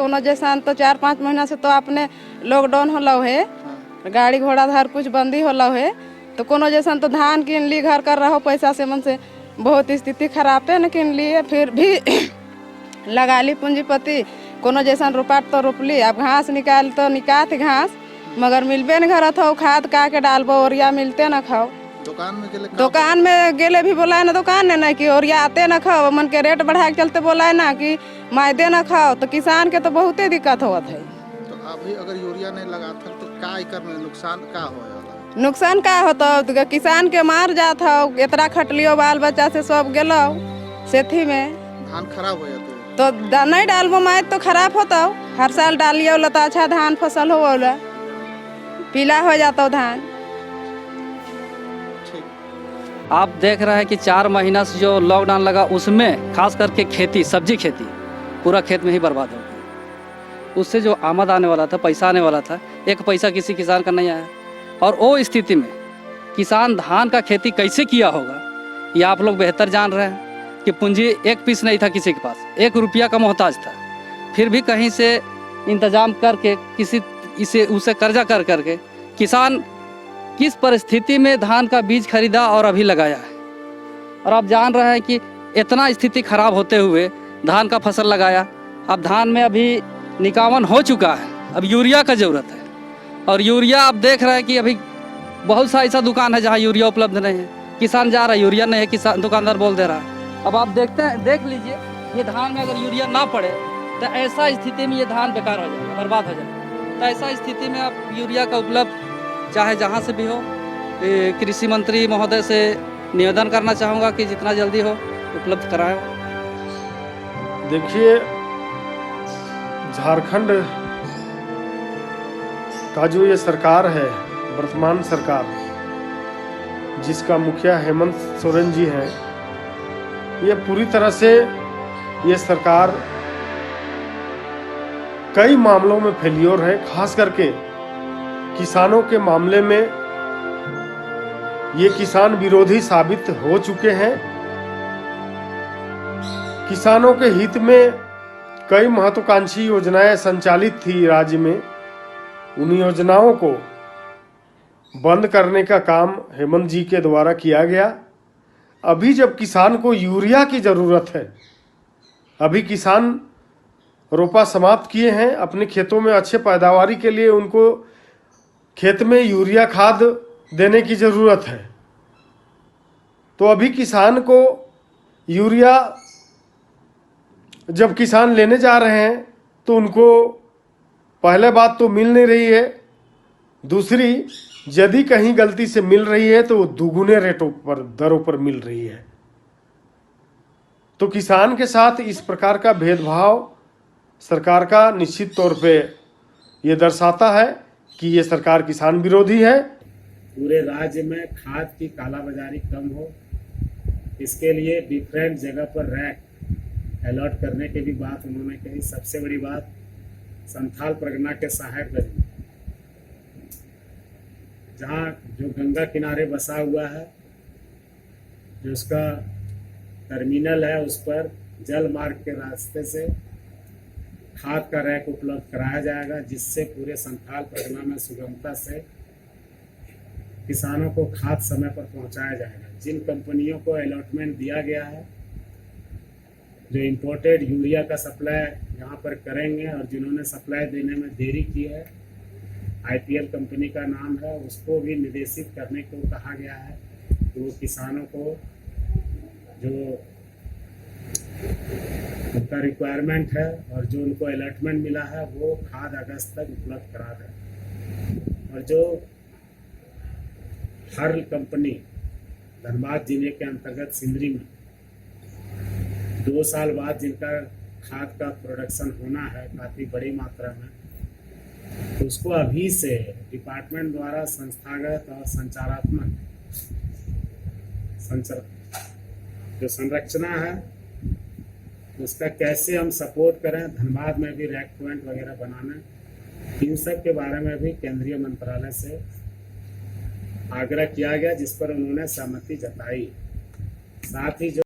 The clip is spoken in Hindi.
कोनो जैसा तो 4-5 महीना से तो अपने लॉकडाउन होला है, गाड़ी घोड़ा हर कुछ बंदी होला है, तो कोनो जैसा तो धान किन ली घर कर रहो पैसा से मन से बहुत स्थिति खराब है न किन लिए, फिर भी लगा ली पूंजीपति, कोनो जैसा रोपा तो रोपली, अब घास निकाल तो निकात घास मगर मिलबे न घर था, खाद का के डालबो ओरिया मिलते न खाओ। दुकान में गेले भी बोला है ना, दुकान ने नहीं कि ओरिया आते न खाओ, मन के रेट बढ़ा के चलते बोला है ना कि मैदे न खाओ, तो किसान के तो बहुत ही दिक्कत होत है। तो अभी अगर यूरिया नहीं लगाता तो का एकर में नुकसान का होगा? नुकसान का होता तो किसान के मार जात हो, इतना खटलियो बाल बच्चा से सब गेलो सेथी में धान खराब हो जाते तो नहीं डालबो मैद तो खराब होता, हर साल डालियो तो अच्छा धान फसल हो पीला हो जाता धान। आप देख रहे हैं कि 4 महीना से जो लॉकडाउन लगा उसमें खास करके खेती, सब्जी खेती पूरा खेत में ही बर्बाद हो गई। उससे जो आमद आने वाला था, पैसा आने वाला था, एक पैसा किसी किसान का नहीं आया। और वो स्थिति में किसान धान का खेती कैसे किया होगा ये आप लोग बेहतर जान रहे हैं कि पूंजी एक पीस नहीं था किसी के पास, 1 रुपया का मोहताज था, फिर भी कहीं से इंतजाम करके किसी इसे उसे कर्जा कर करके किसान किस परिस्थिति में धान का बीज खरीदा और अभी लगाया है। और आप जान रहे हैं कि इतना स्थिति खराब होते हुए धान का फसल लगाया, अब धान में अभी निकावन हो चुका है, अब यूरिया का ज़रूरत है। और यूरिया आप देख रहे हैं कि अभी बहुत सा ऐसा दुकान है जहाँ यूरिया उपलब्ध नहीं है, किसान जा रहा है यूरिया नहीं है, किसान दुकानदार बोल दे रहा है। अब आप देख लीजिए ये धान में अगर यूरिया ना पड़े तो ऐसा स्थिति में ये धान बेकार हो जाएगा, बर्बाद हो जाएगा। तो ऐसा स्थिति में आप यूरिया का उपलब्ध चाहे जहाँ से भी हो, कृषि मंत्री महोदय से निवेदन करना चाहूँगा कि जितना जल्दी हो उपलब्ध कराएं। देखिए, झारखंड का जो ये सरकार है, वर्तमान सरकार जिसका मुखिया हेमंत सोरेन जी हैं, ये पूरी तरह से ये सरकार कई मामलों में फेलियर है। खास करके किसानों के मामले में ये किसान विरोधी साबित हो चुके हैं। किसानों के हित में कई महत्वाकांक्षी योजनाएं संचालित थी राज्य में, उन योजनाओं को बंद करने का काम हेमंत जी के द्वारा किया गया। अभी जब किसान को यूरिया की ज़रूरत है, अभी किसान रोपा समाप्त किए हैं, अपने खेतों में अच्छे पैदावारी के लिए उनको खेत में यूरिया खाद देने की ज़रूरत है, तो अभी किसान को यूरिया जब किसान लेने जा रहे हैं तो उनको पहले बात तो मिल नहीं रही है, दूसरी यदि कहीं गलती से मिल रही है तो दुगुने रेटों पर, दरों पर मिल रही है। तो किसान के साथ इस प्रकार का भेदभाव सरकार का निश्चित तौर पे ये दर्शाता है कि ये सरकार किसान विरोधी है। पूरे राज्य में खाद की कालाबाजारी कम हो, इसके लिए डिफरेंट जगह पर रैक अलॉट करने की भी बात उन्होंने कही। सबसे बड़ी बात संथाल परगना के साहेबगंज में, जहाँ जो गंगा किनारे बसा हुआ है, जो उसका टर्मिनल है, उस पर जल मार्ग के रास्ते से खाद का रैक उपलब्ध कराया जाएगा, जिससे पूरे संथाल परगना में सुगमता से किसानों को खाद समय पर पहुंचाया जाएगा। जिन कंपनियों को अलॉटमेंट दिया गया है, जो इंपोर्टेड यूरिया का सप्लाई यहाँ पर करेंगे और जिन्होंने सप्लाई देने में देरी की है, IPL कंपनी का नाम है, उसको भी निर्देशित करने को कहा गया है कि वो किसानों को जो उनका रिक्वायरमेंट है और जो उनको अलॉटमेंट मिला है वो खाद अगस्त तक उपलब्ध करा दें। और जो हर कंपनी धनबाद जिले के अंतर्गत सिंदरी में 2 साल बाद जिनका खाद का प्रोडक्शन होना है काफ़ी बड़ी मात्रा में, तो उसको अभी से डिपार्टमेंट द्वारा संस्थागत और संचारात्मक जो संरचना है उसका कैसे हम सपोर्ट करें, धनबाद में भी रैक पॉइंट वगैरह बनाना, इन सब के बारे में भी केंद्रीय मंत्रालय से आग्रह किया गया, जिस पर उन्होंने सहमति जताई। साथ ही जो